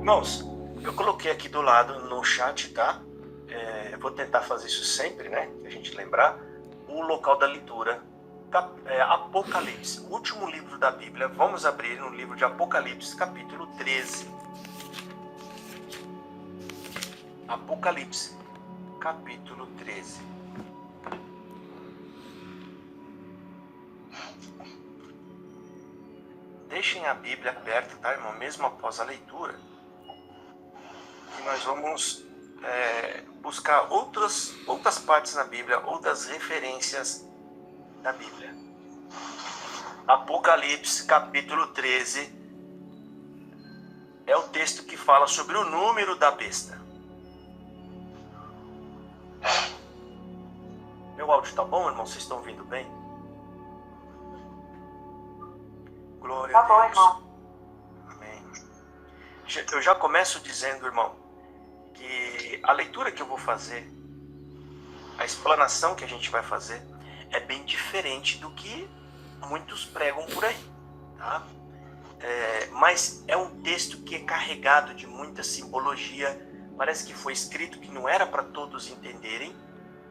Irmãos, eu coloquei aqui do lado no chat, tá? Eu vou tentar fazer isso sempre, né? A gente lembrar. O local da leitura. Apocalipse, o último livro da Bíblia. Vamos abrir no livro de Apocalipse, capítulo 13. Apocalipse, capítulo 13. Deixem a Bíblia aberta, tá, irmão? Mesmo após a leitura. Que nós vamos buscar outras partes na Bíblia, outras referências da Bíblia. Apocalipse, capítulo 13, é o texto que fala sobre o número da besta. Meu áudio tá bom, irmão? Vocês estão ouvindo bem? Glória a Deus. Tá bom, irmão. Amém. Eu já começo dizendo, irmão, que a leitura que eu vou fazer, a explanação que a gente vai fazer, é bem diferente do que muitos pregam por aí, tá? Mas é um texto que é carregado de muita simbologia. Parece que foi escrito que não era para todos entenderem,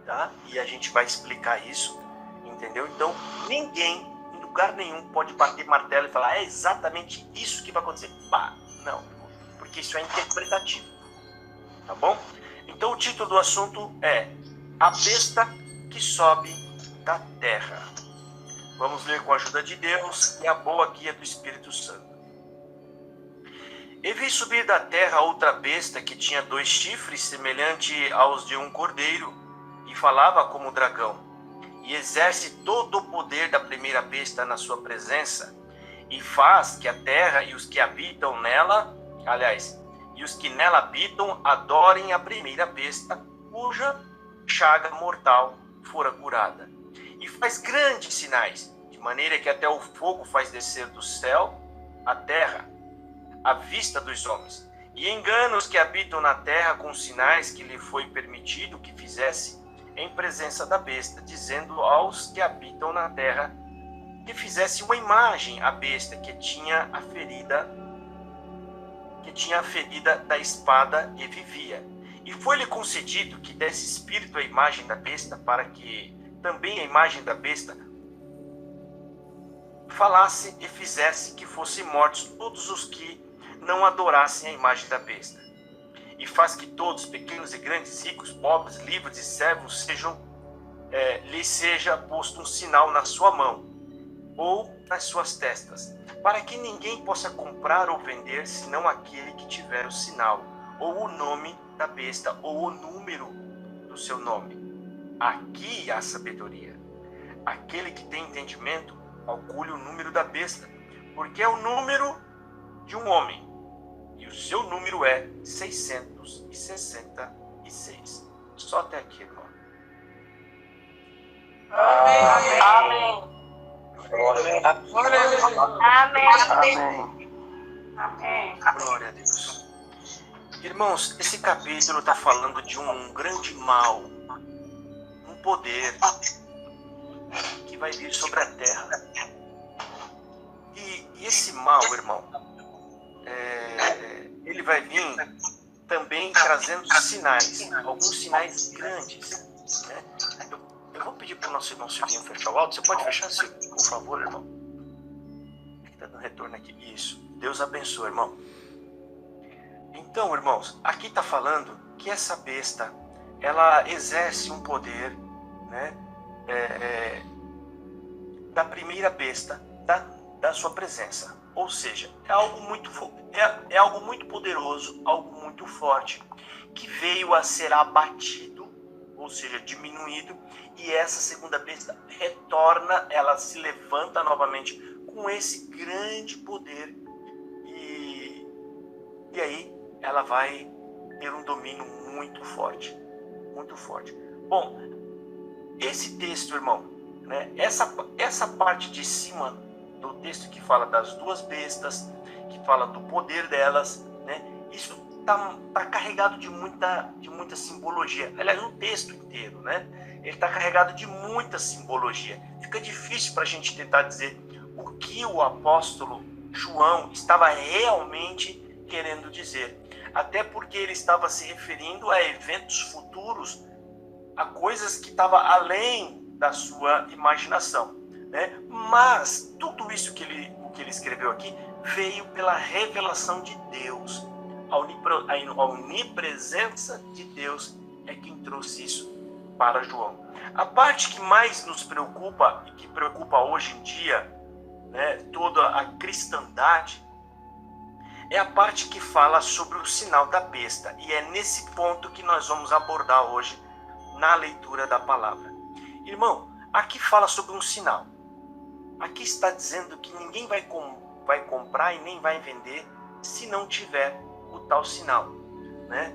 tá? E a gente vai explicar isso, entendeu? Então, ninguém, em lugar nenhum, pode bater martelo e falar é exatamente isso que vai acontecer. Bah, não, porque isso é interpretativo, tá bom? Então, o título do assunto é A Besta que Sobe da Terra. Vamos ler com a ajuda de Deus e a boa guia do Espírito Santo. E vi subir da terra outra besta que tinha 2 chifres, semelhante aos de um cordeiro, e falava como o dragão, e exerce todo o poder da primeira besta na sua presença, e faz que a terra e os que habitam nela, e os que nela habitam, adorem a primeira besta, cuja chaga mortal fora curada. E faz grandes sinais, de maneira que até o fogo faz descer do céu a terra, à vista dos homens. E engana os que habitam na terra com sinais que lhe foi permitido que fizesse em presença da besta, dizendo aos que habitam na terra que fizesse uma imagem à besta que tinha a ferida da espada e vivia. E foi-lhe concedido que desse espírito à imagem da besta, para que também a imagem da besta falasse e fizesse que fossem mortos todos os que não adorassem a imagem da besta. E faz que todos, pequenos e grandes, ricos, pobres, livres e servos, lhe seja posto um sinal na sua mão ou nas suas testas, para que ninguém possa comprar ou vender, senão aquele que tiver o sinal, ou o nome da besta, ou o número do seu nome. Aqui há sabedoria. Aquele que tem entendimento, calcule o número da besta, porque é o número de um homem, e o seu número é 666. Só até aqui, irmão. Amém. Amém. Amém. Glória a Deus. Irmãos, esse capítulo está falando de um grande mal, um poder que vai vir sobre a terra. E esse mal, irmão, ele vai vir também trazendo sinais, alguns sinais grandes, né? Eu vou pedir para o nosso irmão Silvinho fechar o áudio. Você pode fechar, Silvinho, por favor, irmão? Está dando retorno aqui. Isso. Deus abençoe, irmão. Então, irmãos, aqui está falando que essa besta, ela exerce um poder, né, da primeira besta, da sua presença. Ou seja, é algo muito poderoso, algo muito forte, que veio a ser abatido, ou seja, diminuído, e essa segunda besta retorna, ela se levanta novamente com esse grande poder, e aí ela vai ter um domínio muito forte, muito forte. Bom, esse texto, irmão, né, essa parte de cima do texto que fala das 2 bestas, que fala do poder delas, né, isso tá carregado de muita simbologia. Aliás, um texto inteiro, né? Ele está carregado de muita simbologia. Fica difícil para a gente tentar dizer o que o apóstolo João estava realmente querendo dizer. até porque ele estava se referindo a eventos futuros, a coisas que estavam além da sua imaginação, né? Mas tudo isso que ele escreveu aqui veio pela revelação de Deus. A onipresença de Deus é quem trouxe isso para João. A parte que mais nos preocupa e que preocupa hoje em dia, né, toda a cristandade, é a parte que fala sobre o sinal da besta. E é nesse ponto que nós vamos abordar hoje na leitura da palavra. Irmão, aqui fala sobre um sinal. Aqui está dizendo que ninguém vai comprar e nem vai vender se não tiver o tal sinal, né?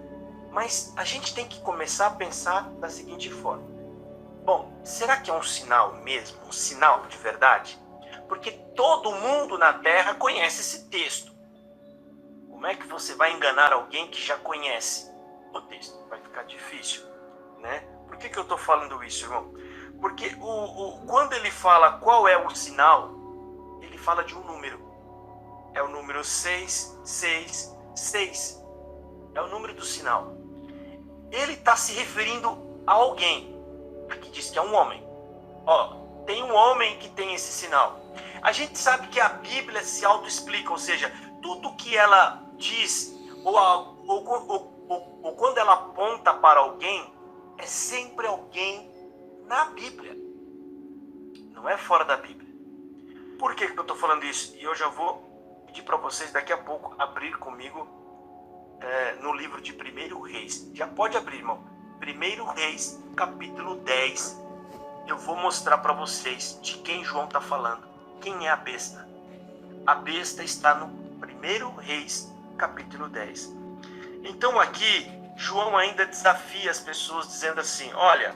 Mas a gente tem que começar a pensar da seguinte forma. Bom, será que é um sinal mesmo? Um sinal de verdade? Porque todo mundo na Terra conhece esse texto. Como é que você vai enganar alguém que já conhece o texto? Vai ficar difícil, né? Por que eu estou falando isso, irmão? Porque quando ele fala qual é o sinal, ele fala de um número. É o número 666. É o número do sinal. Ele está se referindo a alguém. Aqui diz que é um homem. Ó, tem um homem que tem esse sinal. A gente sabe que a Bíblia se autoexplica, ou seja, tudo que ela diz, ou quando ela aponta para alguém, é sempre alguém na Bíblia. Não é fora da Bíblia. Por que eu estou falando isso? E eu já vou pedir para vocês daqui a pouco abrir comigo no livro de 1 Reis. Já pode abrir, irmão. 1 Reis, capítulo 10. Eu vou mostrar para vocês de quem João está falando. Quem é a besta? A besta está no 1 Reis, capítulo 10. Então aqui, João ainda desafia as pessoas dizendo assim, olha,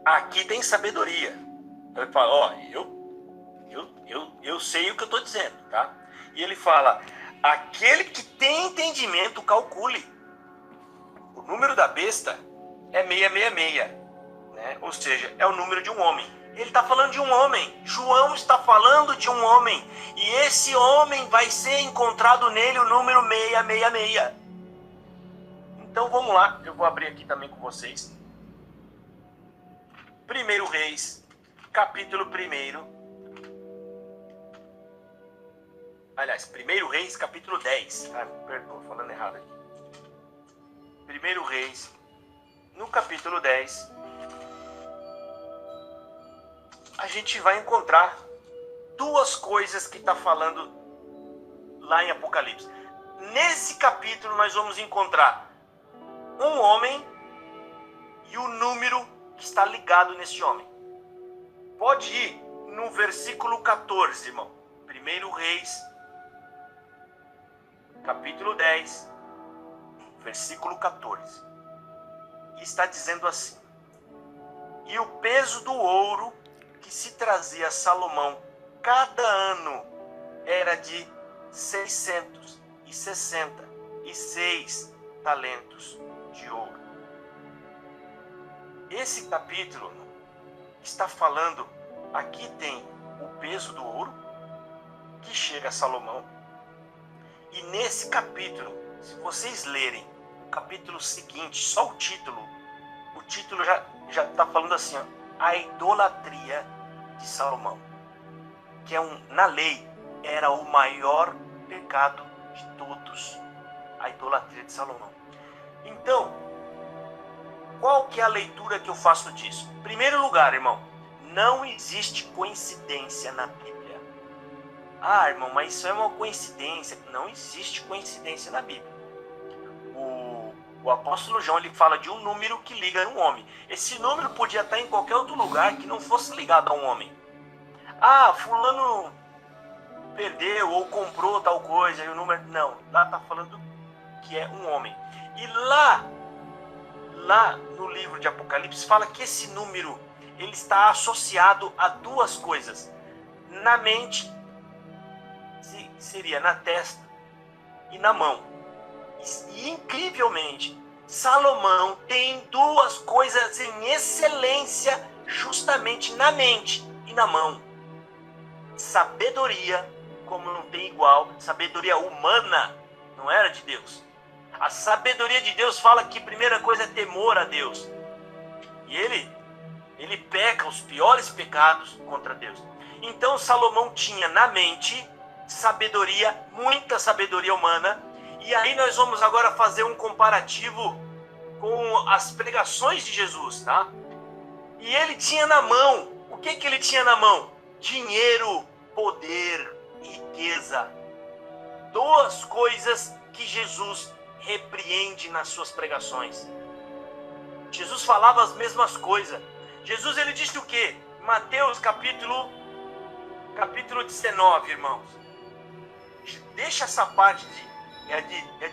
aqui tem sabedoria. Ele fala, ó, eu sei o que eu estou dizendo, tá? E ele fala, aquele que tem entendimento, calcule. O número da besta é 666, né? Ou seja, é o número de um homem. Ele está falando de um homem. João está falando de um homem. E esse homem vai ser encontrado nele o número 666. Então vamos lá. Eu vou abrir aqui também com vocês. 1 Reis, capítulo 1. Aliás, 1 Reis, capítulo 10. Ah, perdão, falando errado aqui. 1 Reis, no capítulo 10. A gente vai encontrar duas coisas que está falando lá em Apocalipse. Nesse capítulo nós vamos encontrar um homem e o número que está ligado nesse homem. Pode ir no versículo 14, irmão. 1 Reis, capítulo 10, versículo 14. E está dizendo assim: e o peso do ouro que se trazia a Salomão cada ano era de 666 talentos de ouro. Esse capítulo está falando, aqui tem o peso do ouro que chega a Salomão. E nesse capítulo, se vocês lerem o capítulo seguinte, só o título já está falando assim, ó, a idolatria de Salomão, que na lei era o maior pecado de todos, a idolatria de Salomão. Então, qual que é a leitura que eu faço disso? Em primeiro lugar, irmão, não existe coincidência na Bíblia. Ah, irmão, mas isso é uma coincidência. Não existe coincidência na Bíblia. O apóstolo João, ele fala de um número que liga um homem. Esse número podia estar em qualquer outro lugar que não fosse ligado a um homem. Ah, fulano perdeu ou comprou tal coisa, e o número... Não, lá está falando que é um homem. E lá no livro de Apocalipse fala que esse número, ele está associado a duas coisas. Na mente, seria na testa e na mão. E incrivelmente, Salomão tem duas coisas em excelência justamente na mente e na mão. Sabedoria, como não tem igual, sabedoria humana, não era de Deus. A sabedoria de Deus fala que a primeira coisa é temor a Deus. E ele peca os piores pecados contra Deus. Então Salomão tinha na mente sabedoria, muita sabedoria humana. E aí nós vamos agora fazer um comparativo com as pregações de Jesus, tá? E ele tinha na mão, o que ele tinha na mão? Dinheiro, poder, riqueza. Duas coisas que Jesus repreende nas suas pregações. Jesus falava as mesmas coisas. Jesus, ele disse o quê? Mateus capítulo 19, irmãos. Deixa essa parte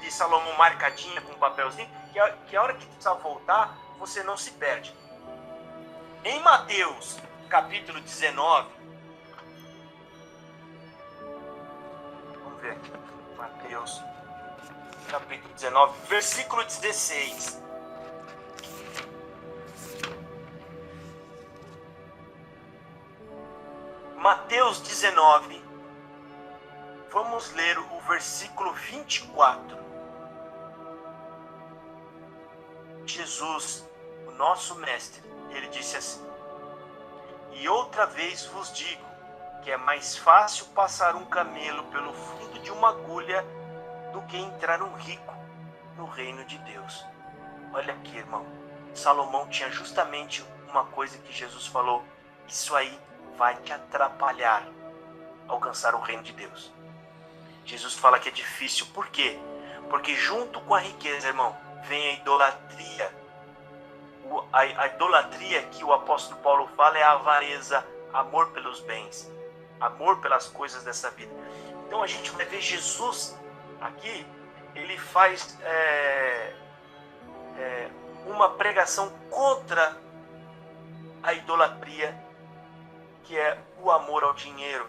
de Salomão marcadinha com um papelzinho, que a hora que precisar voltar, você não se perde. Em Mateus capítulo 19, vamos ver aqui, Mateus capítulo 19, versículo 16. Mateus 19, vamos ler o versículo 24. Jesus, o nosso mestre, ele disse assim: e outra vez vos digo que é mais fácil passar um camelo pelo fundo de uma agulha do que entrar um rico no reino de Deus. Olha aqui, irmão, Salomão tinha justamente uma coisa que Jesus falou: isso aí vai te atrapalhar alcançar o reino de Deus. Jesus fala que é difícil, por quê? Porque junto com a riqueza, irmão, vem a idolatria. A idolatria que o apóstolo Paulo fala é a avareza, amor pelos bens, amor pelas coisas dessa vida. Então a gente vai ver Jesus aqui, ele faz uma pregação contra a idolatria, que é o amor ao dinheiro.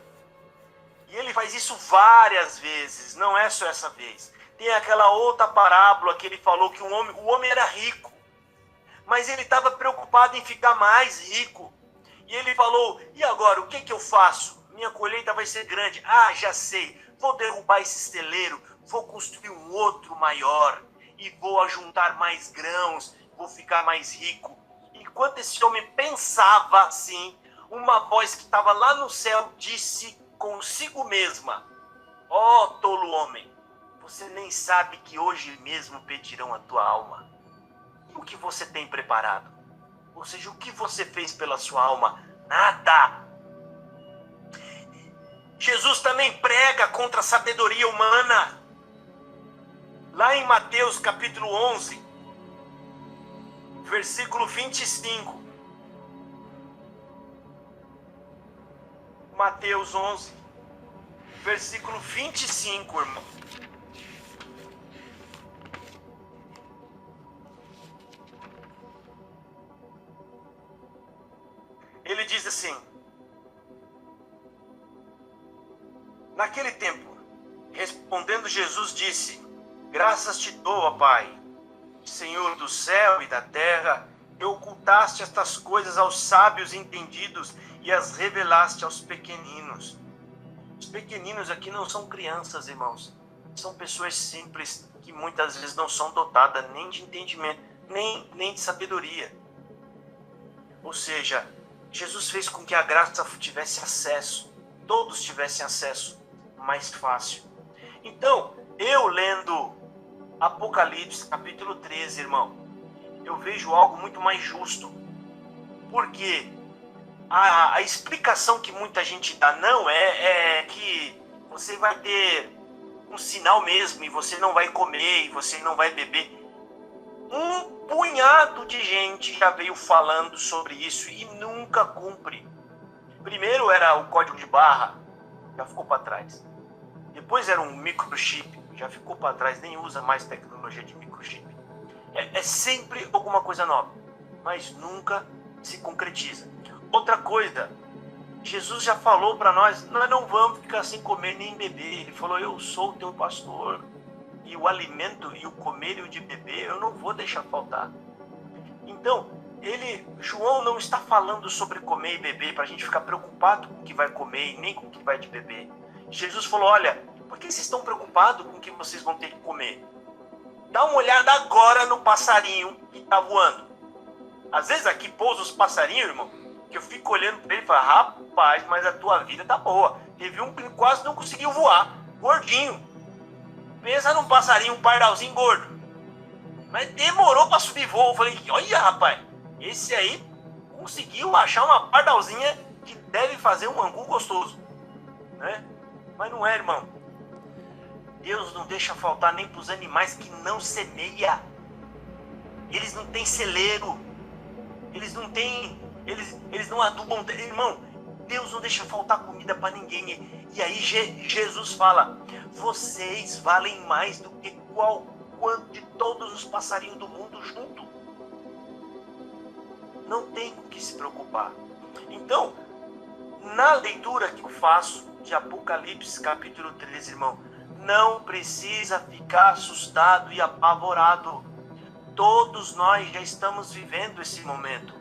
E ele faz isso várias vezes, não é só essa vez. Tem aquela outra parábola que ele falou que o homem era rico, mas ele estava preocupado em ficar mais rico. E ele falou: e agora, o que eu faço? Minha colheita vai ser grande. Ah, já sei, vou derrubar esse celeiro, vou construir um outro maior, e vou ajuntar mais grãos, vou ficar mais rico. Enquanto esse homem pensava assim, uma voz que estava lá no céu disse consigo mesma: ó tolo homem, você nem sabe que hoje mesmo pedirão a tua alma. E o que você tem preparado? Ou seja, o que você fez pela sua alma? Nada. Jesus também prega contra a sabedoria humana. Lá em Mateus capítulo 11, versículo 25. Mateus 11, versículo 25, irmão. Ele diz assim: naquele tempo, respondendo Jesus disse: graças te dou, ó Pai, Senhor do céu e da terra, que ocultaste estas coisas aos sábios entendidos e as revelaste aos pequeninos. Os pequeninos aqui não são crianças, irmãos. São pessoas simples que muitas vezes não são dotadas nem de entendimento, nem de sabedoria. Ou seja, Jesus fez com que a graça tivesse acesso, todos tivessem acesso mais fácil. Então, eu lendo Apocalipse capítulo 13, irmão, eu vejo algo muito mais justo. Porque a explicação que muita gente dá não é que você vai ter um sinal mesmo e você não vai comer e você não vai beber. Um punhado de gente já veio falando sobre isso e nunca cumpre. Primeiro era o código de barra, já ficou para trás. Depois era um microchip, já ficou para trás, nem usa mais tecnologia de microchip. É sempre alguma coisa nova, mas nunca se concretiza. Outra coisa, Jesus já falou para nós não vamos ficar sem comer nem beber. Ele falou: eu sou o teu pastor, e o alimento e o comer e o de beber eu não vou deixar faltar. Então, João não está falando sobre comer e beber para a gente ficar preocupado com o que vai comer e nem com o que vai de beber. Jesus falou: olha, por que vocês estão preocupados com o que vocês vão ter que comer? Dá uma olhada agora no passarinho que tá voando. Às vezes aqui pousa os passarinhos, irmão, que eu fico olhando para ele e falo, rapaz, mas a tua vida tá boa. Teve um que quase não conseguiu voar, gordinho. Pensa num passarinho, um pardalzinho gordo. Mas demorou para subir voo. Eu falei, olha, rapaz, esse aí conseguiu achar uma pardalzinha que deve fazer um angu gostoso, né? Mas não é, irmão. Deus não deixa faltar nem para os animais que não semeia. Eles não têm celeiro. Eles não têm... Eles não adubam... Irmão, Deus não deixa faltar comida para ninguém. E aí Jesus fala, vocês valem mais do que quanto de todos os passarinhos do mundo junto. Não tem com que se preocupar. Então, na leitura que eu faço de Apocalipse capítulo 13, irmão, não precisa ficar assustado e apavorado. Todos nós já estamos vivendo esse momento.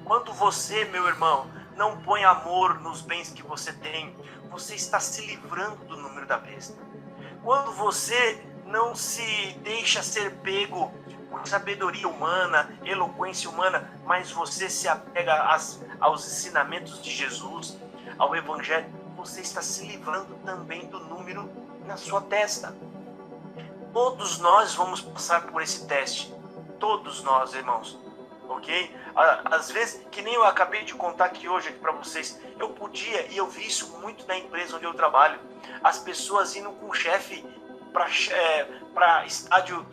Quando você, meu irmão, não põe amor nos bens que você tem, você está se livrando do número da besta. Quando você não se deixa ser pego por sabedoria humana, eloquência humana, mas você se apega aos ensinamentos de Jesus, ao Evangelho, você está se livrando também do número na sua testa. Todos nós vamos passar por esse teste. Todos nós, irmãos. Ok? Às vezes, que nem eu acabei de contar aqui hoje para vocês, eu podia, e eu vi isso muito na empresa onde eu trabalho, as pessoas indo com o chefe para estádio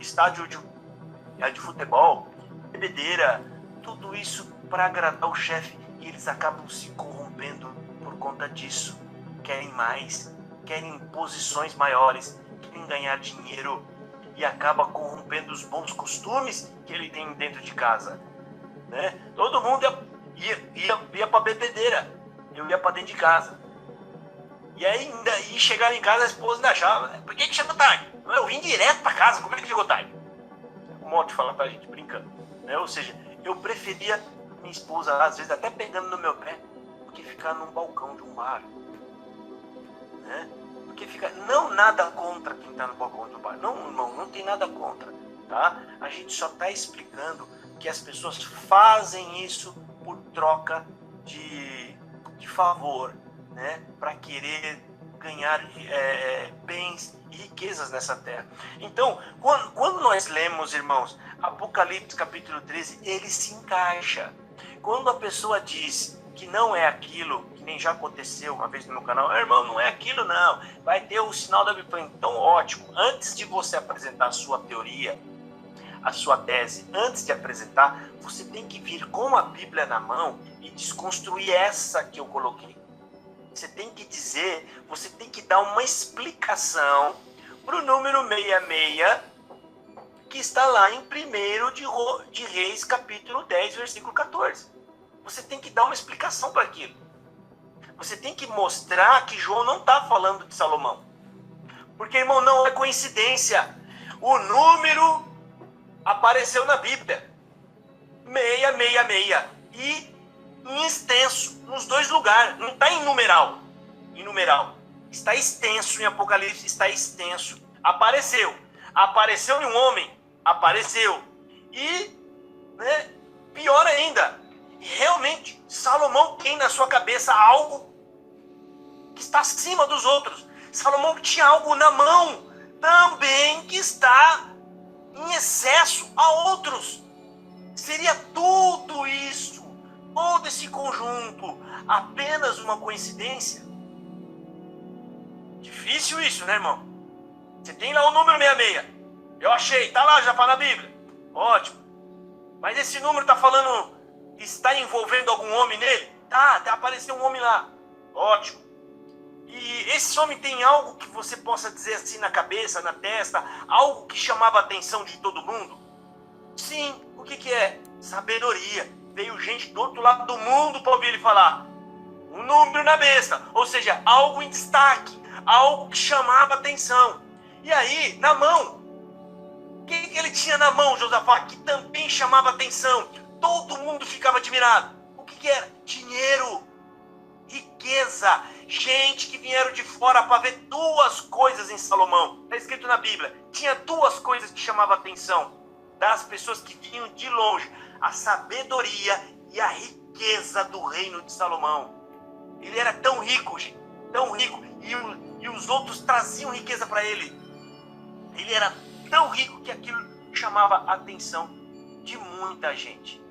de futebol, bebedeira, tudo isso para agradar o chefe, e eles acabam se corrompendo por conta disso. Querem mais, querem posições maiores, querem ganhar dinheiro, e acaba corrompendo os bons costumes que ele tem dentro de casa, né? Todo mundo ia para bebedeira, eu ia para dentro de casa, e aí chegar em casa a esposa ainda achava, por que chegou tarde? Eu vim direto para casa, como é que chegou tarde? Um modo de falar pra gente brincando, né? Ou seja, eu preferia minha esposa às vezes até pegando no meu pé do que ficar num balcão de um bar, né? Porque fica, não nada contra quem está no balcão do bar, não, irmão, não tem nada contra, tá? A gente só está explicando que as pessoas fazem isso por troca de favor, né? Para querer ganhar bens e riquezas nessa terra. Então, quando nós lemos, irmãos, Apocalipse capítulo 13, ele se encaixa. Quando a pessoa diz que não é aquilo, que nem já aconteceu uma vez no meu canal, irmão, não é aquilo não, vai ter o sinal da Bíblia. Então, ótimo, antes de você apresentar a sua teoria, a sua tese, antes de apresentar, você tem que vir com a Bíblia na mão e desconstruir essa que eu coloquei. Você tem que dizer, você tem que dar uma explicação para o número 66, que está lá em 1 de Reis, capítulo 10, versículo 14. Você tem que dar uma explicação para aquilo. Você tem que mostrar que João não está falando de Salomão. Porque, irmão, não é coincidência. O número apareceu na Bíblia. 666. E em extenso, nos dois lugares. Não está em numeral. Está extenso em Apocalipse, está extenso. Apareceu. Apareceu em um homem. Apareceu. E, né, pior ainda, realmente, Salomão tem na sua cabeça algo que está acima dos outros. Salomão tinha algo na mão também que está em excesso a outros. Seria tudo isso, todo esse conjunto, apenas uma coincidência? Difícil isso, né, irmão? Você tem lá o número 66. Eu achei, tá lá, já fala na Bíblia. Ótimo. Mas esse número tá falando, está envolvendo algum homem nele? Tá, apareceu um homem lá. Ótimo. E esse homem tem algo que você possa dizer assim na cabeça, na testa, algo que chamava a atenção de todo mundo? Sim, o que é? Sabedoria. Veio gente do outro lado do mundo para ouvir ele falar. Um número na besta, ou seja, algo em destaque, algo que chamava a atenção. E aí, na mão, o que ele tinha na mão, Josafá, que também chamava atenção? Todo mundo ficava admirado. O que era? Dinheiro, riqueza. riqueza. Gente que vieram de fora para ver duas coisas em Salomão. Está escrito na Bíblia. Tinha duas coisas que chamavam a atenção das pessoas que vinham de longe: a sabedoria e a riqueza do reino de Salomão. Ele era tão rico, gente, tão rico, e os outros traziam riqueza para ele. Ele era tão rico que aquilo chamava a atenção de muita gente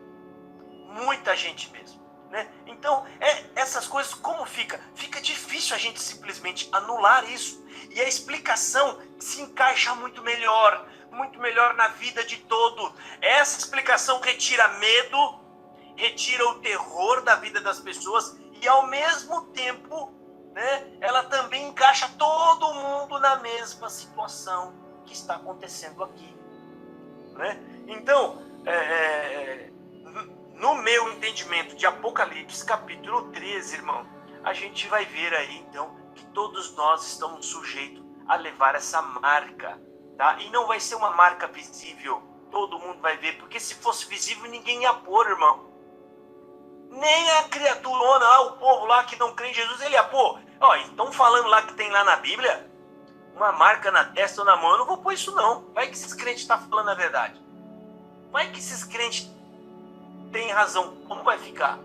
mesmo, né? Então, essas coisas, como fica difícil a gente simplesmente anular isso, e a explicação se encaixa muito melhor na vida de todo. Essa explicação retira medo, retira o terror da vida das pessoas, e ao mesmo tempo, né, ela também encaixa todo mundo na mesma situação que está acontecendo aqui, né? Então, no meu entendimento de Apocalipse capítulo 13, irmão, a gente vai ver aí então que todos nós estamos sujeitos a levar essa marca, tá? E não vai ser uma marca visível, todo mundo vai ver, porque se fosse visível ninguém ia pôr, irmão. Nem a criaturona, o povo lá que não crê em Jesus, ele ia pôr. Ó, estão falando lá que tem lá na Bíblia uma marca na testa ou na mão. Eu não vou pôr isso não. Vai que esses crentes estão falando a verdade. Vai que esses crentes têm razão. Como vai ficar?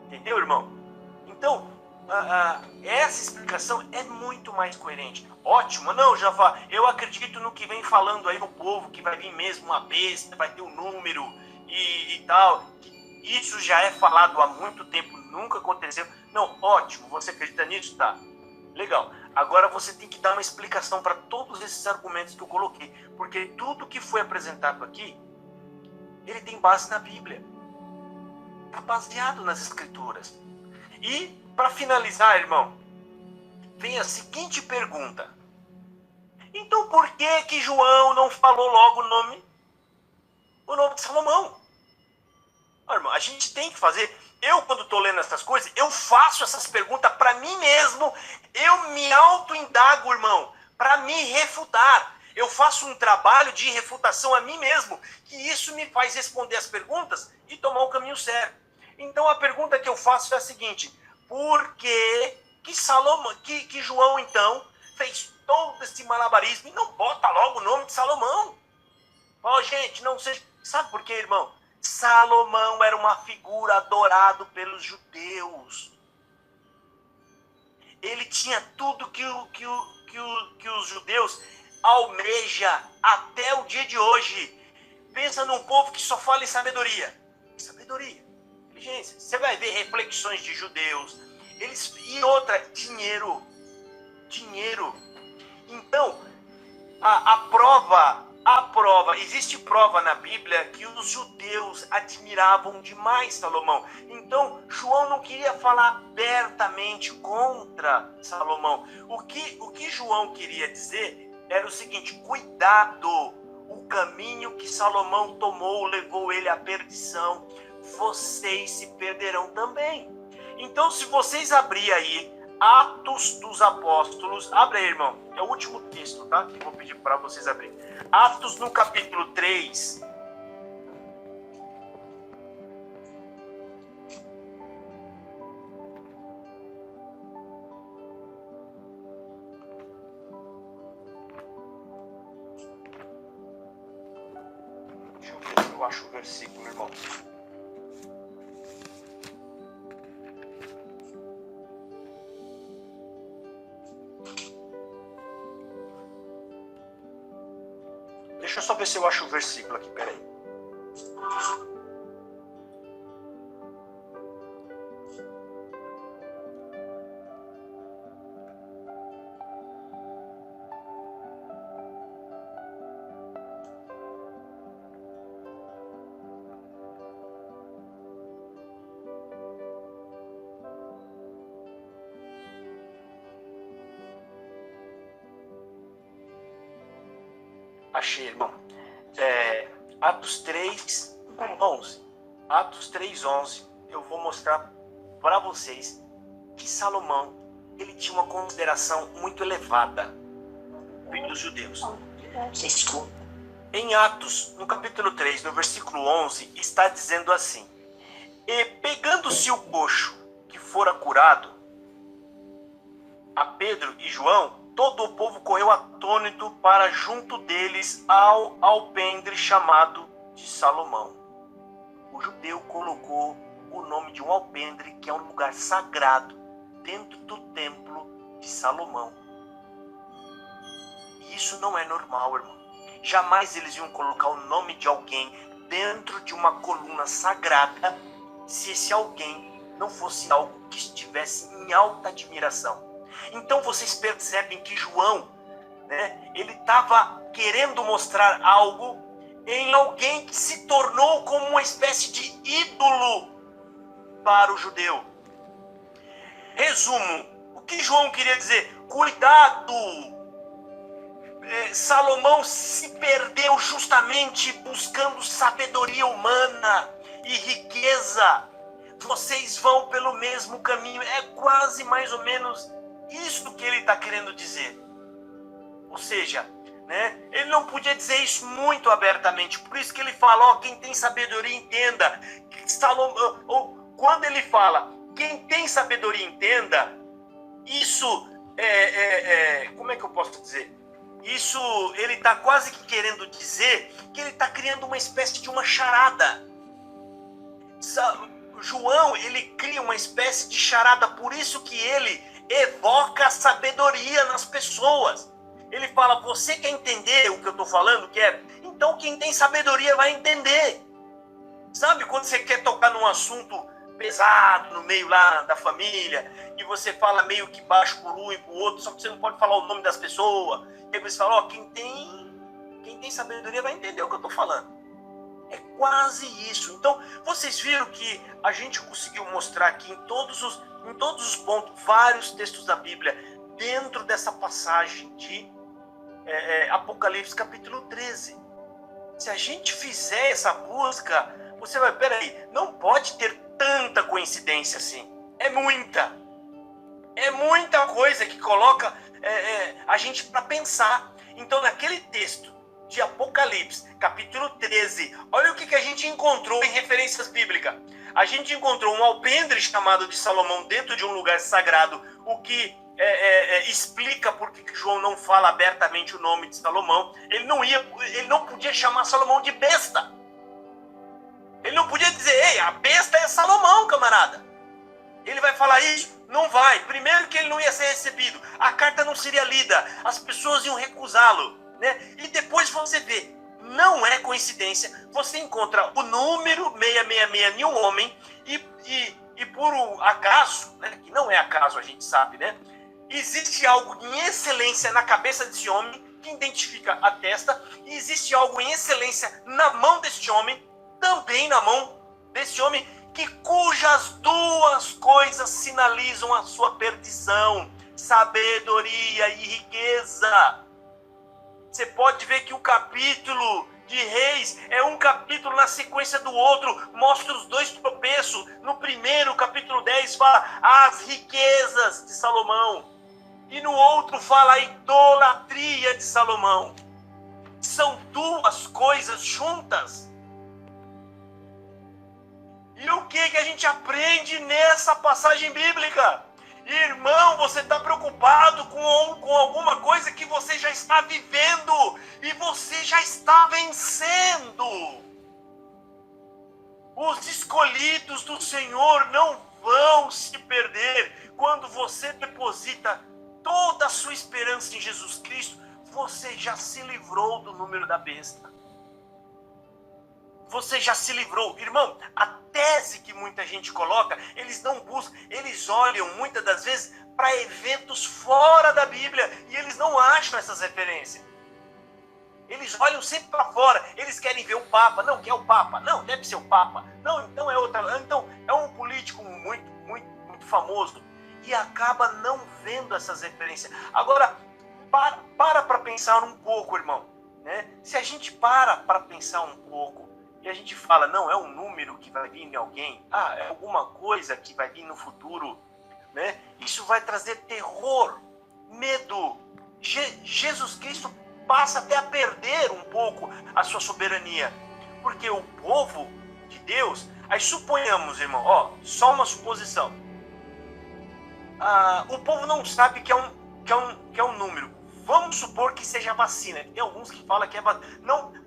Entendeu, irmão? Então, essa explicação é muito mais coerente. Ótimo. Não, Javá, eu acredito no que vem falando aí o povo, que vai vir mesmo uma besta, vai ter um número e tal. Isso já é falado há muito tempo, nunca aconteceu. Não, ótimo, você acredita nisso? Tá, legal. Agora você tem que dar uma explicação para todos esses argumentos que eu coloquei, porque tudo que foi apresentado aqui, ele tem base na Bíblia. Está baseado nas Escrituras. E, para finalizar, irmão, vem a seguinte pergunta. Então, por que João não falou logo o nome de Salomão? Irmão, a gente tem que fazer. Eu, quando estou lendo essas coisas, eu faço essas perguntas para mim mesmo. Eu me auto-indago, irmão, para me refutar. Eu faço um trabalho de refutação a mim mesmo, que isso me faz responder as perguntas e tomar o caminho certo. Então a pergunta que eu faço é a seguinte: por que Salomão, que João então fez todo esse malabarismo e não bota logo o nome de Salomão? Ó, gente, não sei. Sabe por quê, irmão? Salomão era uma figura adorado pelos judeus. Ele tinha tudo que os judeus almejam até o dia de hoje. Pensa num povo que só fala em sabedoria. Sabedoria, inteligência. Você vai ver reflexões de judeus. E outra, dinheiro. Então, a prova, existe prova na Bíblia que os judeus admiravam demais Salomão. Então, João não queria falar abertamente contra Salomão. O que João queria dizer era o seguinte: cuidado, o caminho que Salomão tomou levou ele à perdição. Vocês se perderão também. Então, se vocês abrirem aí Atos dos Apóstolos, abre aí, irmão, é o último texto, tá? Que eu vou pedir para vocês abrirem. Atos no capítulo 3. Deixa eu ver se eu acho o versículo, irmão. Deixa eu só ver se eu acho o versículo aqui, peraí. Achei, irmão. Atos 3, 11. Atos 3, 11. Eu vou mostrar para vocês que Salomão, ele tinha uma consideração muito elevada dos judeus. Em Atos, no capítulo 3, no versículo 11, está dizendo assim: e pegando-se o coxo, que fora curado a Pedro e João, todo o povo correu atônito para junto deles ao alpendre chamado de Salomão. O judeu colocou o nome de um alpendre, que é um lugar sagrado, dentro do templo de Salomão. E isso não é normal, irmão. Jamais eles iam colocar o nome de alguém dentro de uma coluna sagrada, se esse alguém não fosse algo que estivesse em alta admiração. Então vocês percebem que João, né, ele estava querendo mostrar algo em alguém que se tornou como uma espécie de ídolo para o judeu. Resumo, o que João queria dizer? Cuidado! Salomão se perdeu justamente buscando sabedoria humana e riqueza. Vocês vão pelo mesmo caminho. É quase mais ou menos isso que ele está querendo dizer. Ou seja, né, ele não podia dizer isso muito abertamente. Por isso que ele fala, ó, quem tem sabedoria entenda. Salomão, ou quando ele fala, quem tem sabedoria entenda, isso como é que eu posso dizer? Isso, ele está quase que querendo dizer que ele está criando uma espécie de uma charada. João, ele cria uma espécie de charada, por isso que ele evoca a sabedoria nas pessoas. Ele fala, você quer entender o que eu estou falando? Quer? Então quem tem sabedoria vai entender. Sabe quando você quer tocar num assunto pesado no meio lá da família, e você fala meio que baixo por um e por outro, só que você não pode falar o nome das pessoas. E aí você fala, ó, quem tem sabedoria vai entender o que eu estou falando. É quase isso. Então, vocês viram que a gente conseguiu mostrar aqui em todos os pontos, vários textos da Bíblia, dentro dessa passagem de Apocalipse capítulo 13. Se a gente fizer essa busca, você vai, peraí, não pode ter tanta coincidência assim. É muita coisa que coloca a gente para pensar. Então, naquele texto de Apocalipse, capítulo 13, olha o que a gente encontrou em referências bíblicas. A gente encontrou um alpendre chamado de Salomão dentro de um lugar sagrado, o que explica por que João não fala abertamente o nome de Salomão. Ele não podia chamar Salomão de besta. Ele não podia dizer, ei, a besta é Salomão, camarada. Ele vai falar isso? Não vai. Primeiro que ele não ia ser recebido. A carta não seria lida. As pessoas iam recusá-lo, né? E depois você vê, não é coincidência, você encontra o número 666 em um homem e por um acaso, né, que não é acaso, a gente sabe, né? Existe algo em excelência na cabeça desse homem, que identifica a testa, e existe algo em excelência na mão deste homem, também na mão desse homem, cujas duas coisas sinalizam a sua perdição, sabedoria e riqueza. Você pode ver que o capítulo de Reis é um capítulo na sequência do outro, mostra os dois tropeços. No primeiro, capítulo 10, fala as riquezas de Salomão. E no outro fala a idolatria de Salomão. São duas coisas juntas. E o que a gente aprende nessa passagem bíblica? Irmão, você está preocupado com alguma coisa que você já está vivendo e você já está vencendo. Os escolhidos do Senhor não vão se perder. Quando você deposita toda a sua esperança em Jesus Cristo, você já se livrou do número da besta. Você já se livrou. Irmão, a tese que muita gente coloca, eles não buscam, eles olham muitas das vezes para eventos fora da Bíblia e eles não acham essas referências. Eles olham sempre para fora, eles querem ver o Papa. Não, que é o Papa? Não, deve ser o Papa. Não, então é outra. Então é um político muito, muito, muito famoso e acaba não vendo essas referências. Agora, para pensar um pouco, irmão, né? Se a gente para pensar um pouco, e a gente fala, não, é um número que vai vir em alguém, é alguma coisa que vai vir no futuro, né? Isso vai trazer terror, medo. Jesus Cristo passa até a perder um pouco a sua soberania, porque o povo de Deus, aí suponhamos, irmão, só uma suposição, o povo não sabe que é um número. Vamos supor que seja vacina. Tem alguns que falam que é vacina.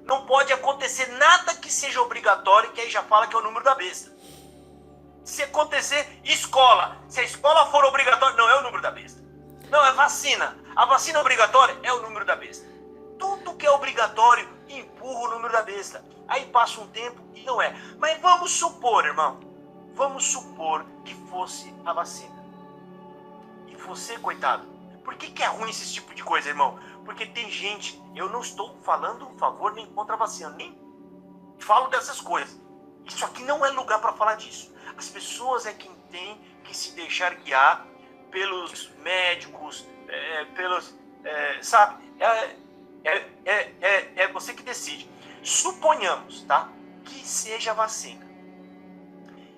Não pode acontecer nada que seja obrigatório, que aí já fala que é o número da besta. Se acontecer, escola. Se a escola for obrigatória, não é o número da besta. Não, é vacina. A vacina obrigatória é o número da besta. Tudo que é obrigatório empurra o número da besta. Aí passa um tempo e não é. Mas vamos supor, irmão. Vamos supor que fosse a vacina. E você, coitado. Por que é ruim esse tipo de coisa, irmão? Porque tem gente... Eu não estou falando a favor nem contra a vacina. Nem falo dessas coisas. Isso aqui não é lugar para falar disso. As pessoas é quem tem que se deixar guiar pelos médicos, sabe? É você que decide. Suponhamos, tá? Que seja vacina.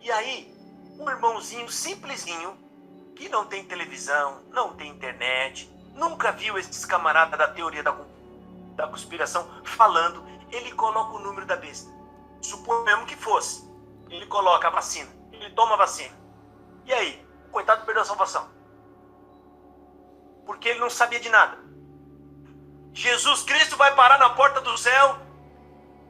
E aí, um irmãozinho simplesinho, que não tem televisão, não tem internet, nunca viu esses camaradas da teoria da conspiração falando, ele coloca o número da besta. Suponhamos que fosse. Ele coloca a vacina. Ele toma a vacina. E aí? O coitado perdeu a salvação. Porque ele não sabia de nada. Jesus Cristo vai parar na porta do céu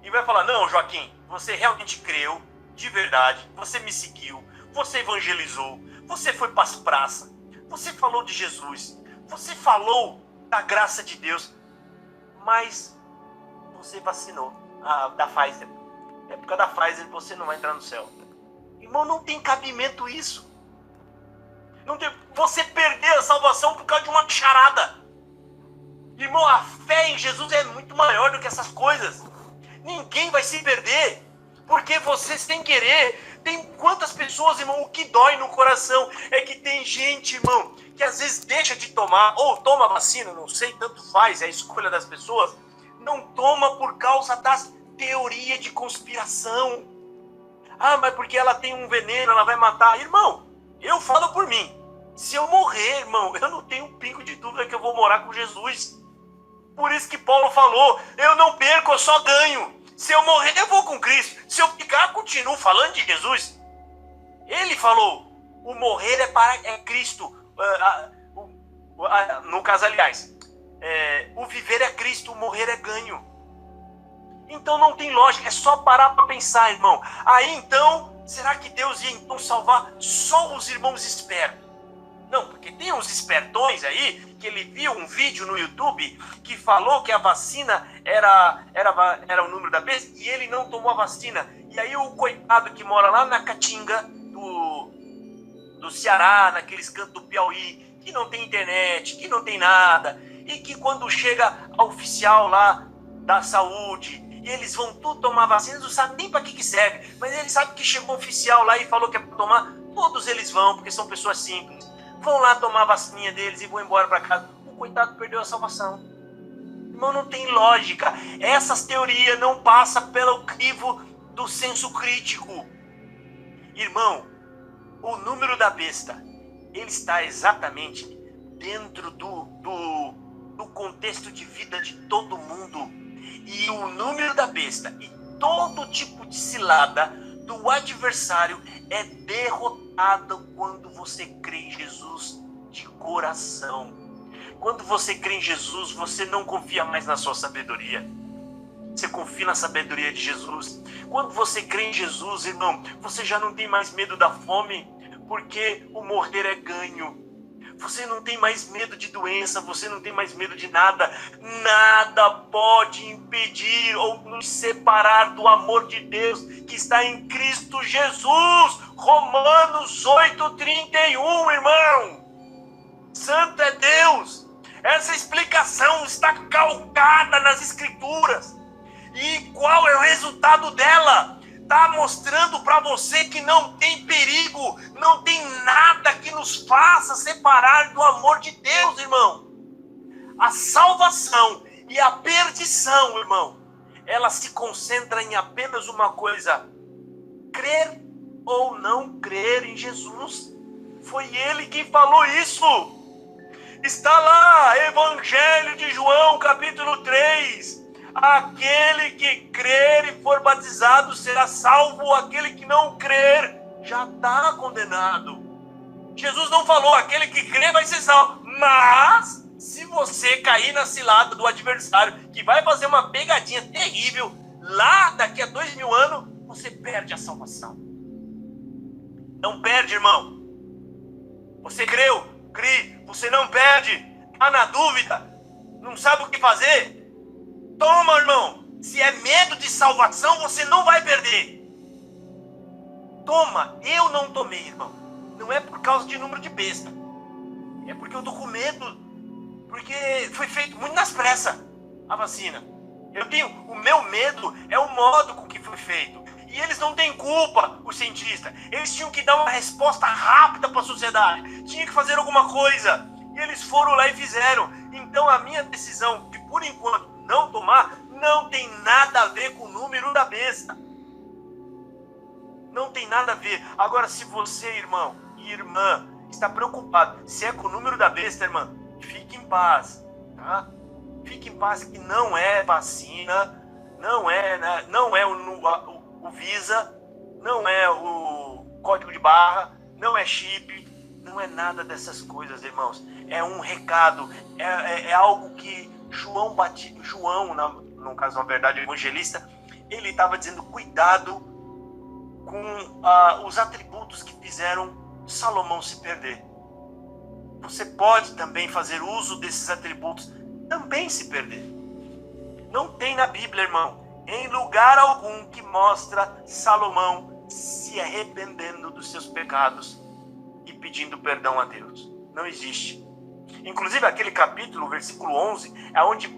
e vai falar, não, Joaquim, você realmente creu, de verdade, você me seguiu, você evangelizou, você foi para as praças, você falou de Jesus, você falou da graça de Deus, mas você vacinou. Da Pfizer. Na época da Pfizer você não vai entrar no céu. Irmão, não tem cabimento isso. Não tem... Você perdeu a salvação por causa de uma charada. Irmão, a fé em Jesus é muito maior do que essas coisas. Ninguém vai se perder. Porque você, sem querer, tem quantas pessoas, irmão, o que dói no coração é que tem gente, irmão, que às vezes deixa de tomar, ou toma vacina, não sei, tanto faz, é a escolha das pessoas, não toma por causa das teorias de conspiração. Mas porque ela tem um veneno, ela vai matar. Irmão, eu falo por mim. Se eu morrer, irmão, eu não tenho um pingo de dúvida que eu vou morar com Jesus. Por isso que Paulo falou, eu não perco, eu só ganho. Se eu morrer, eu vou com Cristo. Se eu ficar, continuo falando de Jesus. Ele falou, o morrer é Cristo. No caso, aliás, o viver é Cristo, o morrer é ganho. Então não tem lógica, é só parar para pensar, irmão. Aí então, será que Deus ia então salvar só os irmãos espertos? Não, porque tem uns espertões aí, que ele viu um vídeo no YouTube que falou que a vacina era o número da besta e ele não tomou a vacina. E aí o coitado que mora lá na Caatinga do Ceará, naqueles cantos do Piauí, que não tem internet, que não tem nada, e que quando chega a oficial lá da saúde, e eles vão tudo tomar vacina, não sabe nem para que serve, mas ele sabe que chegou um oficial lá e falou que é para tomar, todos eles vão, porque são pessoas simples. Vão lá tomar a vacininha deles e vão embora para casa. O coitado perdeu a salvação. Irmão, não tem lógica. Essas teorias não passam pelo crivo do senso crítico. Irmão, o número da besta, ele está exatamente dentro do contexto de vida de todo mundo. E o número da besta e todo tipo de cilada do adversário é derrotado quando você crê em Jesus de coração. Quando você crê em Jesus, você não confia mais na sua sabedoria. Você confia na sabedoria de Jesus. Quando você crê em Jesus, irmão, você já não tem mais medo da fome, porque o morrer é ganho. Você não tem mais medo de doença, você não tem mais medo de nada. Nada pode impedir ou nos separar do amor de Deus que está em Cristo Jesus. Romanos 8:31, irmão. Santo é Deus. Essa explicação está calcada nas Escrituras. E qual é o resultado dela? Está mostrando para você que não tem perigo, não tem nada que nos faça separar do amor de Deus, irmão. A salvação e a perdição, irmão, ela se concentra em apenas uma coisa: crer ou não crer em Jesus. Foi ele quem falou isso. Está lá, Evangelho de João, capítulo 3. Aquele que crer e for batizado será salvo, aquele que não crer já está condenado. Jesus não falou, aquele que crê vai ser salvo. Mas, se você cair na cilada do adversário, que vai fazer uma pegadinha terrível, lá daqui a 2000 anos, você perde a salvação. Não perde, irmão. Você creu, crê, você não perde. Está na dúvida, não sabe o que fazer? Toma, irmão. Se é medo de salvação, você não vai perder. Toma. Eu não tomei, irmão. Não é por causa de número de besta. É porque eu tô com medo. Porque foi feito muito nas pressas a vacina. O meu medo é o modo com que foi feito. E eles não têm culpa, os cientistas. Eles tinham que dar uma resposta rápida para a sociedade. Tinha que fazer alguma coisa. E eles foram lá e fizeram. Então a minha decisão de, por enquanto, não tomar, não tem nada a ver com o número da besta. Não tem nada a ver. Agora, se você, irmão e irmã, está preocupado se é com o número da besta, irmã, fique em paz, tá? Fique em paz, que não é vacina, não é o Visa, não é o código de barra, não é chip, não é nada dessas coisas, irmãos. É um recado, é algo que João, no caso, na verdade, evangelista, ele estava dizendo, cuidado com os atributos que fizeram Salomão se perder. Você pode também fazer uso desses atributos, também se perder. Não tem na Bíblia, irmão, em lugar algum que mostra Salomão se arrependendo dos seus pecados e pedindo perdão a Deus. Não existe. Inclusive aquele capítulo, versículo 11, é onde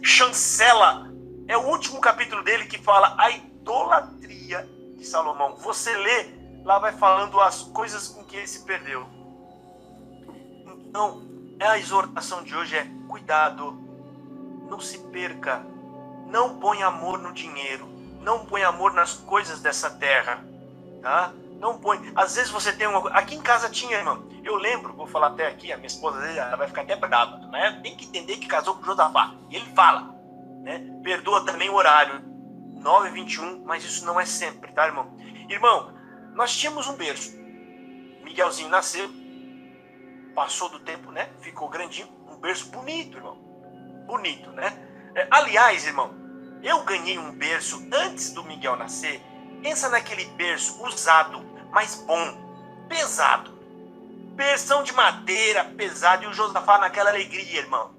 chancela, é o último capítulo dele que fala a idolatria de Salomão. Você lê, lá vai falando as coisas com que ele se perdeu. Então, a exortação de hoje é cuidado, não se perca, não põe amor no dinheiro, não põe amor nas coisas dessa terra, tá? Não põe. Às vezes você tem uma... Aqui em casa tinha, irmão. Eu lembro, vou falar até aqui, a minha esposa, ela vai ficar até brava, né? Tem que entender que casou com Josafá. E ele fala, né? Perdoa também o horário, 9h21, mas isso não é sempre, tá, irmão? Irmão, nós tínhamos um berço. Miguelzinho nasceu, passou do tempo, né? Ficou grandinho, um berço bonito, irmão. Bonito, né? Aliás, irmão, eu ganhei um berço antes do Miguel nascer. Pensa naquele berço usado, mas bom, pesado. Berção de madeira, pesado. E o Josafá naquela alegria, irmão.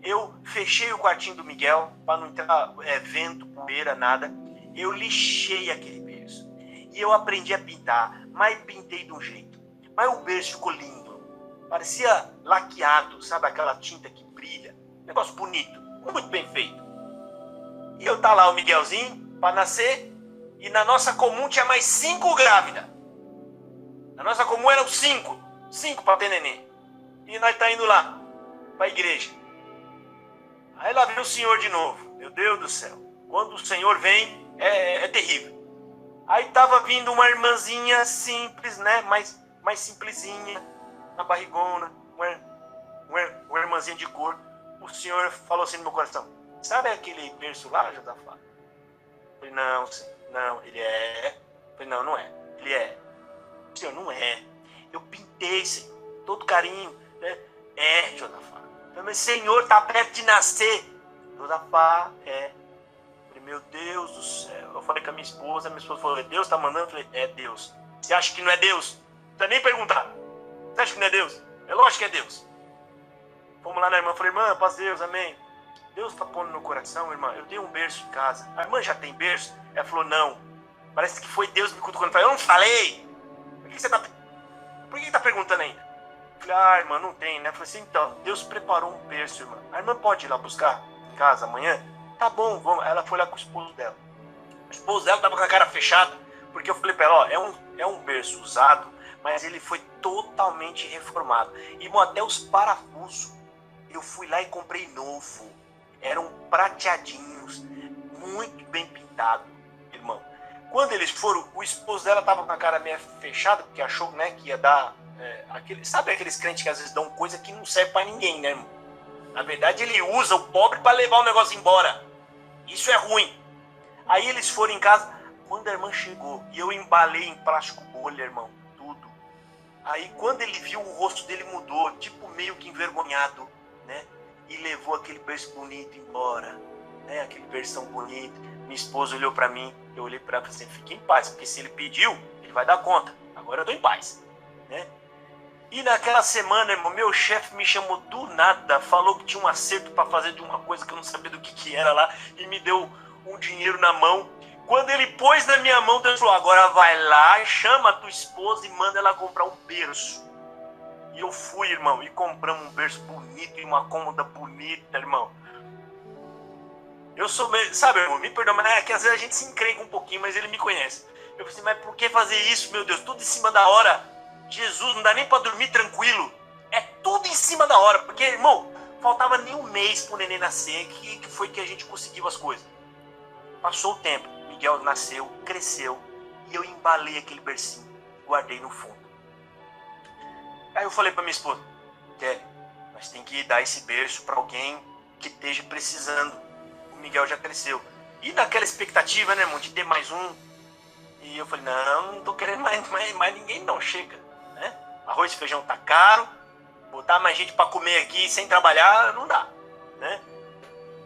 Eu fechei o quartinho do Miguel, para não entrar vento, poeira, nada. Eu lixei aquele berço. E eu aprendi a pintar, mas pintei de um jeito. Mas o berço ficou lindo. Parecia laqueado, sabe aquela tinta que brilha? Negócio bonito, muito bem feito. E eu tá lá o Miguelzinho, para nascer. E na nossa comum tinha mais 5 grávidas. Na nossa comum eram 5 para ter neném. E nós tá indo lá, para a igreja. Aí lá vem o Senhor de novo. Meu Deus do céu. Quando o Senhor vem, é terrível. Aí tava vindo uma irmãzinha simples, né? Mais simplesinha, na barrigona. Uma irmãzinha de cor. O Senhor falou assim no meu coração. Sabe aquele berço lá, Josafá? Eu falei, não, ele é. Eu falei, não é. Ele é. Senhor, não é. Eu pintei, Senhor, todo carinho. Né? Josafá. Eu falei, mas Senhor, tá perto de nascer. Josafá, Eu falei, meu Deus do céu. Eu falei com a minha esposa falou, é Deus tá mandando? Eu falei, é Deus. Você acha que não é Deus? Não precisa nem perguntar. Você acha que não é Deus? É lógico que é Deus. Fomos lá na irmã, falei, irmã, paz Deus, amém. Deus está pondo no coração, irmã, eu tenho um berço em casa. A irmã já tem berço? Ela falou, não. Parece que foi Deus me cutucando. Eu não falei. Por que você está perguntando ainda? Eu falei, irmã, não tem, né? Eu falei assim, então, Deus preparou um berço, irmã. A irmã pode ir lá buscar em casa amanhã? Tá bom, vamos. Ela foi lá com o esposo dela. O esposo dela estava com a cara fechada, porque eu falei para ela, é um berço usado, mas ele foi totalmente reformado. Irmão, até os parafusos, eu fui lá e comprei novo. Eram prateadinhos, muito bem pintado, irmão. Quando eles foram, o esposo dela estava com a cara meio fechada, porque achou, né, que ia dar... sabe aqueles crentes que às vezes dão coisa que não serve para ninguém, né, irmão? Na verdade, ele usa o pobre para levar o negócio embora. Isso é ruim. Aí eles foram em casa. Quando a irmã chegou, e eu embalei em plástico bolha, irmão, tudo. Aí quando ele viu, o rosto dele mudou, tipo meio que envergonhado, né? E levou aquele berço bonito embora, né? Aquele berção bonito. Minha esposa olhou para mim, eu olhei para ela e falei assim, fique em paz, porque se ele pediu, ele vai dar conta. Agora eu tô em paz, né? E naquela semana, irmão, meu chefe me chamou do nada, falou que tinha um acerto para fazer de uma coisa que eu não sabia do que era lá, e me deu um dinheiro na mão. Quando ele pôs na minha mão, Deus falou, agora vai lá, chama a tua esposa e manda ela comprar um berço. E eu fui, irmão, e compramos um berço bonito e uma cômoda bonita, irmão. Eu sou meio, sabe, irmão, me perdoa, mas é que às vezes a gente se encrenca um pouquinho, mas ele me conhece. Eu falei assim, mas por que fazer isso, meu Deus? Tudo em cima da hora. Jesus, não dá nem pra dormir tranquilo. É tudo em cima da hora. Porque, irmão, faltava nem um mês pro neném nascer, que foi que a gente conseguiu as coisas. Passou o tempo, Miguel nasceu, cresceu, e eu embalei aquele bercinho, guardei no fundo. Aí eu falei pra minha esposa, Kelly, nós tem que dar esse berço pra alguém que esteja precisando. O Miguel já cresceu. E naquela expectativa, né, irmão, de ter mais um. E eu falei, não tô querendo mais ninguém não, chega, né? Arroz e feijão tá caro, botar mais gente pra comer aqui sem trabalhar, não dá, né?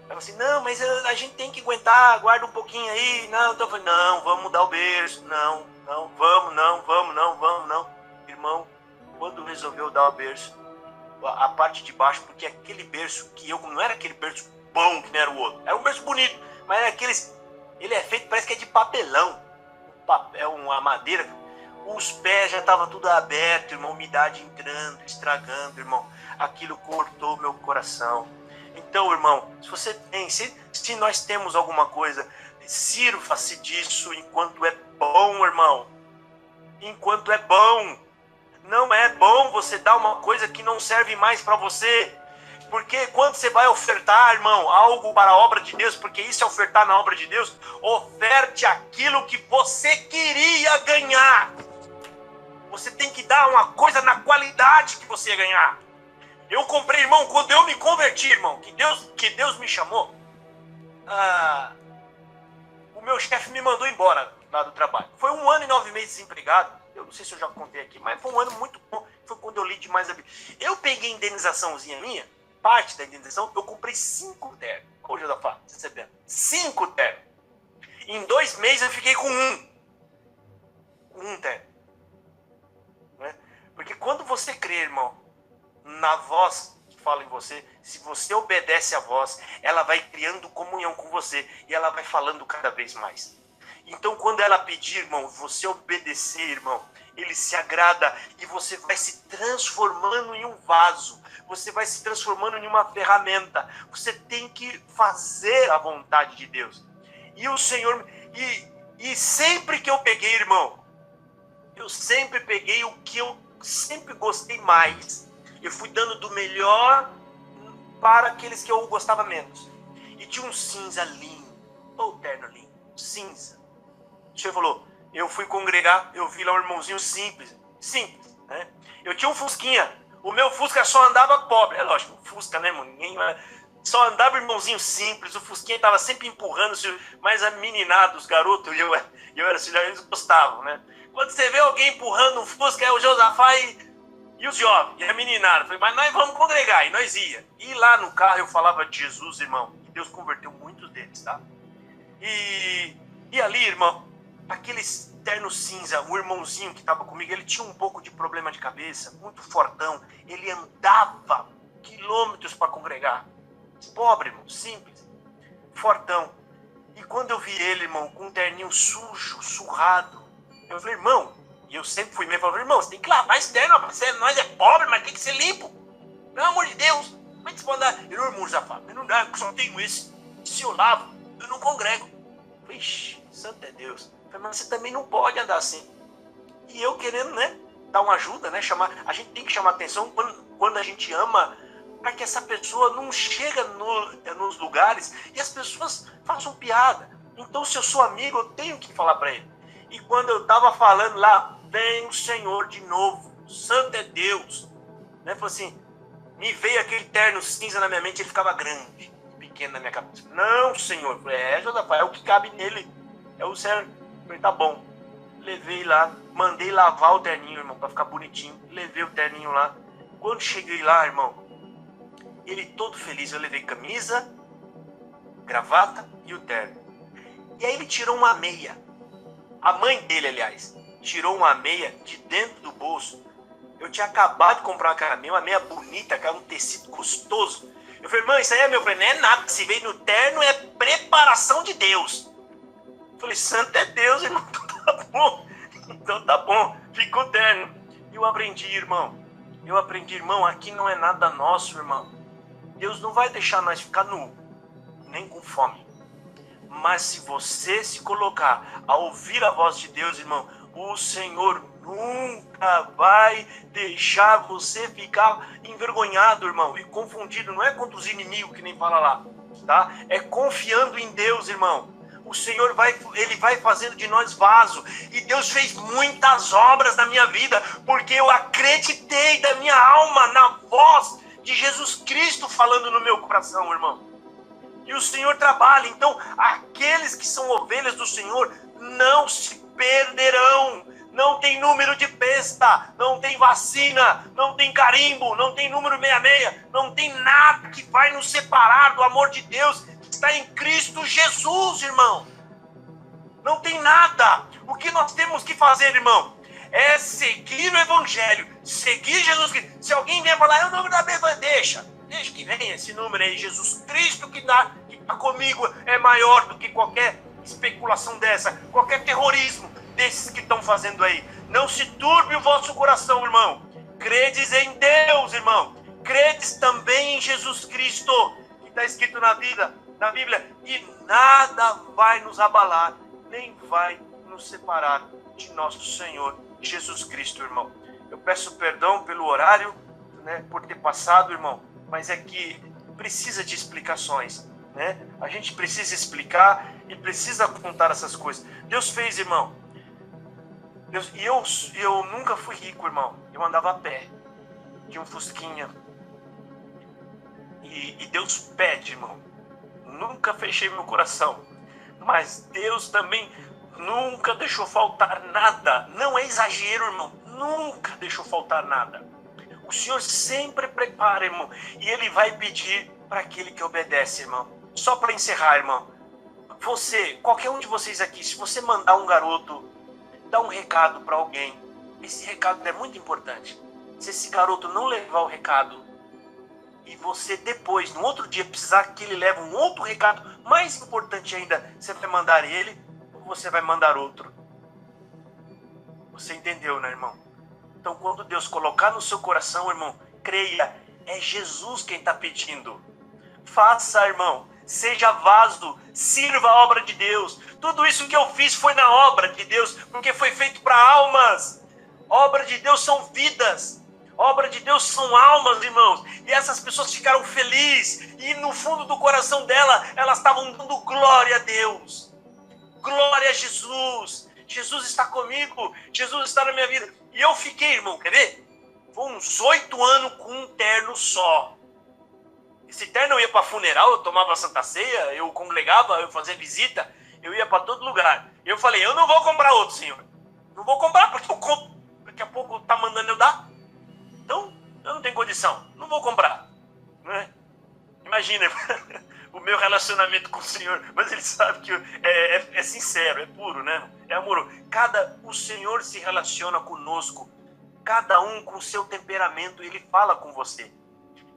Aí eu falei assim, não, mas a gente tem que aguentar, guarda um pouquinho aí. Não, então eu falei, não, vamos mudar o berço, não, vamos não. Irmão, quando resolveu dar o berço, a parte de baixo, porque aquele berço que eu, não era aquele berço bom que não era o outro, era um berço bonito, mas era aqueles, ele é feito, parece que é de papelão, é uma madeira, os pés já estavam tudo aberto, irmão, umidade entrando, estragando, irmão, aquilo cortou meu coração. Então, irmão, se você tem, se nós temos alguma coisa, sirva-se disso enquanto é bom, irmão, enquanto é bom. Não é bom você dar uma coisa que não serve mais para você. Porque quando você vai ofertar, irmão, algo para a obra de Deus, porque isso é ofertar na obra de Deus, oferte aquilo que você queria ganhar. Você tem que dar uma coisa na qualidade que você ia ganhar. Eu comprei, irmão, quando eu me converti, irmão, que Deus me chamou, o meu chefe me mandou embora lá do trabalho. Foi 1 ano e 9 meses desempregado. Eu não sei se eu já contei aqui, mas foi um ano muito bom. Foi quando eu li demais a Bíblia. Eu peguei a indenizaçãozinha minha, parte da indenização, eu comprei 5 ternos. Ô, Josafá, você sabendo? 5 ternos. Em 2 meses eu fiquei com um terno. Né? Porque quando você crê, irmão, na voz que fala em você, se você obedece a voz, ela vai criando comunhão com você e ela vai falando cada vez mais. Então, quando ela pedir, irmão, você obedecer, irmão, ele se agrada e você vai se transformando em um vaso, você vai se transformando em uma ferramenta. Você tem que fazer a vontade de Deus. E o Senhor, e sempre que eu peguei, irmão, eu sempre peguei o que eu sempre gostei mais. Eu fui dando do melhor para aqueles que eu gostava menos. E tinha um cinza lindo, ou terno lindo, cinza. O Senhor falou, eu fui congregar, eu vi lá um irmãozinho simples, né? Eu tinha um Fusquinha, o meu Fusca só andava pobre, é lógico, Fusca, né, irmão? Ninguém só andava irmãozinho simples, o Fusquinha estava sempre empurrando, mas a meninada, os garotos, eu era filho, eles gostavam, né? Quando você vê alguém empurrando um Fusca, é o Josafá e os jovens, e a meninada. Eu falei, mas nós vamos congregar, e nós ia. E lá no carro eu falava de Jesus, irmão, e Deus converteu muitos deles, tá? E ali, irmão, aqueles terno cinza, o irmãozinho que estava comigo, ele tinha um pouco de problema de cabeça, muito fortão, ele andava quilômetros para congregar. Pobre, irmão, simples, fortão. E quando eu vi ele, irmão, com um terninho sujo, surrado, eu falei, irmão, e eu sempre fui meio, falei, irmão, você tem que lavar esse terno, nós é pobre, mas tem que ser limpo. Pelo amor de Deus, como é que você pode andar? Eu, irmão, Josafá, mas não dá, eu só tenho esse. Se eu lavo, eu não congrego. Ixi, santo é Deus. Mas você também não pode andar assim. E eu querendo, né, dar uma ajuda, né, a gente tem que chamar atenção quando a gente ama, para que essa pessoa não chega nos lugares e as pessoas façam piada. Então, se eu sou amigo, eu tenho que falar para ele. E quando eu estava falando lá, vem o Senhor de novo, santo é Deus, né, falou assim, me veio aquele terno cinza na minha mente, ele ficava grande, pequeno na minha cabeça. Não, Senhor, eu falei, Josafá, é o que cabe nele, é o Senhor. Eu falei, tá bom, levei lá, mandei lavar o terninho, irmão, pra ficar bonitinho. Levei o terninho lá. Quando cheguei lá, irmão, ele todo feliz, eu levei camisa, gravata e o terno. E aí ele tirou uma meia. A mãe dele, aliás, tirou uma meia de dentro do bolso. Eu tinha acabado de comprar uma meia bonita, cara, um tecido gostoso. Eu falei, mãe, isso aí é meu? Eu falei, não é nada, se veio no terno é preparação de Deus. Eu falei, santo é Deus, irmão, então tá bom. Então tá bom, ficou o terno. E eu aprendi, irmão, aqui não é nada nosso, irmão. Deus não vai deixar nós ficar nu, nem com fome. Mas se você se colocar a ouvir a voz de Deus, irmão, o Senhor nunca vai deixar você ficar envergonhado, irmão, e confundido. Não é contra os inimigos que nem fala lá, tá? É confiando em Deus, irmão. O Senhor ele vai fazendo de nós vaso. E Deus fez muitas obras na minha vida, porque eu acreditei da minha alma na voz de Jesus Cristo falando no meu coração, irmão. E o Senhor trabalha. Então, aqueles que são ovelhas do Senhor não se perderão. Não tem número de besta, não tem vacina, não tem carimbo, não tem número 66, não tem nada que vai nos separar do amor de Deus que está em Cristo Jesus, irmão. Não tem nada. O que nós temos que fazer, irmão, é seguir o Evangelho, seguir Jesus Cristo. Se alguém vier falar, é o nome da Bíblia, deixa que venha esse número aí. Jesus Cristo que está comigo é maior do que qualquer especulação dessa, qualquer terrorismo desses que estão fazendo aí. Não se turbe o vosso coração, irmão. Credes em Deus, irmão. Credes também em Jesus Cristo, que está escrito na Bíblia, e nada vai nos abalar, nem vai nos separar de nosso Senhor Jesus Cristo, irmão. Eu peço perdão pelo horário, né, por ter passado, irmão, mas é que precisa de explicações, né? A gente precisa explicar e precisa contar essas coisas. Deus fez, irmão. Eu nunca fui rico, irmão. Eu andava a pé. Tinha um fusquinha. E Deus pede, irmão. Nunca fechei meu coração. Mas Deus também nunca deixou faltar nada. Não é exagero, irmão. Nunca deixou faltar nada. O Senhor sempre prepara, irmão. E Ele vai pedir para aquele que obedece, irmão. Só para encerrar, irmão. Qualquer um de vocês aqui, se você mandar um garoto dar um recado para alguém, esse recado é muito importante. Se esse garoto não levar o recado e você depois, no outro dia, precisar que ele leve um outro recado, mais importante ainda, você vai mandar ele ou você vai mandar outro? Você entendeu, né, irmão? Então, quando Deus colocar no seu coração, irmão, creia, é Jesus quem está pedindo. Faça, irmão. Seja vaso, sirva a obra de Deus. Tudo isso que eu fiz foi na obra de Deus, porque foi feito para almas. Obra de Deus são vidas. Obra de Deus são almas, irmãos. E essas pessoas ficaram felizes. E no fundo do coração dela, elas estavam dando glória a Deus. Glória a Jesus. Jesus está comigo. Jesus está na minha vida. E eu fiquei, irmão, quer ver? Foi uns 8 anos com um terno só. Esse terno eu ia para funeral, eu tomava Santa Ceia, eu congregava, eu fazia visita, eu ia para todo lugar. Eu falei, eu não vou comprar outro, Senhor. Não vou comprar porque eu compro. Daqui a pouco tá mandando eu dar. Então, eu não tenho condição. Não vou comprar. Né? Imagina o meu relacionamento com o Senhor. Mas Ele sabe que é sincero, é puro, né? É amoroso. O Senhor se relaciona conosco. Cada um com o seu temperamento. Ele fala com você.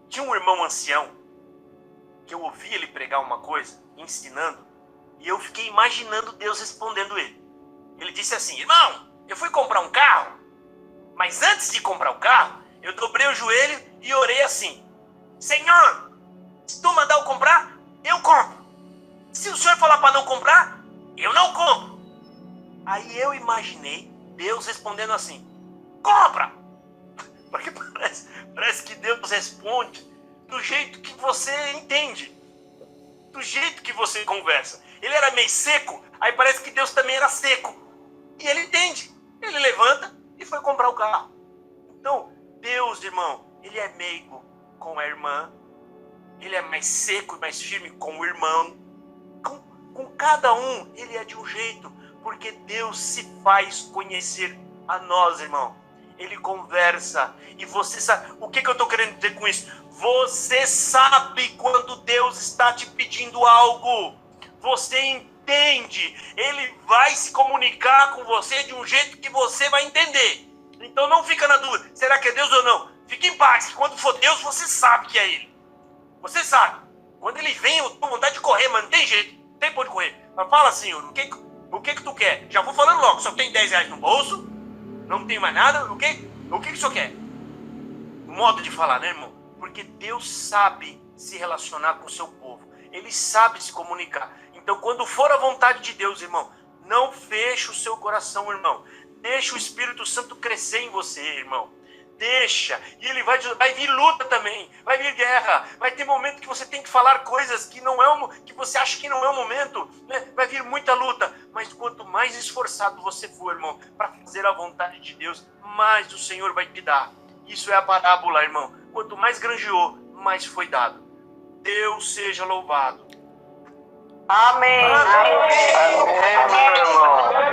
Tinha um irmão ancião que eu ouvi ele pregar uma coisa, ensinando, e eu fiquei imaginando Deus respondendo ele. Ele disse assim, irmão, eu fui comprar um carro, mas antes de comprar o carro, eu dobrei o joelho e orei assim, Senhor, se tu mandar eu comprar, eu compro. Se o Senhor falar para não comprar, eu não compro. Aí eu imaginei Deus respondendo assim, compra! Porque parece que Deus responde do jeito que você entende, do jeito que você conversa. Ele era meio seco, aí parece que Deus também era seco. E ele entende. Ele levanta e foi comprar o carro. Então, Deus, irmão, ele é meigo com a irmã. Ele é mais seco e mais firme com o irmão. Com cada um, ele é de um jeito. Porque Deus se faz conhecer a nós, irmão. Ele conversa. E você sabe... O que eu estou querendo dizer com isso? Você sabe quando Deus está te pedindo algo. Você entende. Ele vai se comunicar com você de um jeito que você vai entender. Então não fica na dúvida. Será que é Deus ou não? Fique em paz. Que quando for Deus, você sabe que é Ele. Você sabe. Quando Ele vem, eu tenho vontade de correr, mas não tem jeito. Não tem por onde correr. Mas fala, Senhor, o que tu quer? Já vou falando logo. Só tem 10 reais no bolso. Não tem mais nada. O que o senhor quer? Modo de falar, né, irmão? Porque Deus sabe se relacionar com o seu povo. Ele sabe se comunicar. Então, quando for a vontade de Deus, irmão, não feche o seu coração, irmão. Deixa o Espírito Santo crescer em você, irmão. Deixa. E ele vai vir luta também. Vai vir guerra. Vai ter momento que você tem que falar coisas que não é que você acha que não é o momento, né? Vai vir muita luta. Mas quanto mais esforçado você for, irmão, para fazer a vontade de Deus, mais o Senhor vai te dar. Isso é a parábola, irmão. Quanto mais granjeou, mais foi dado. Deus seja louvado. Amém. Amém, meu irmão.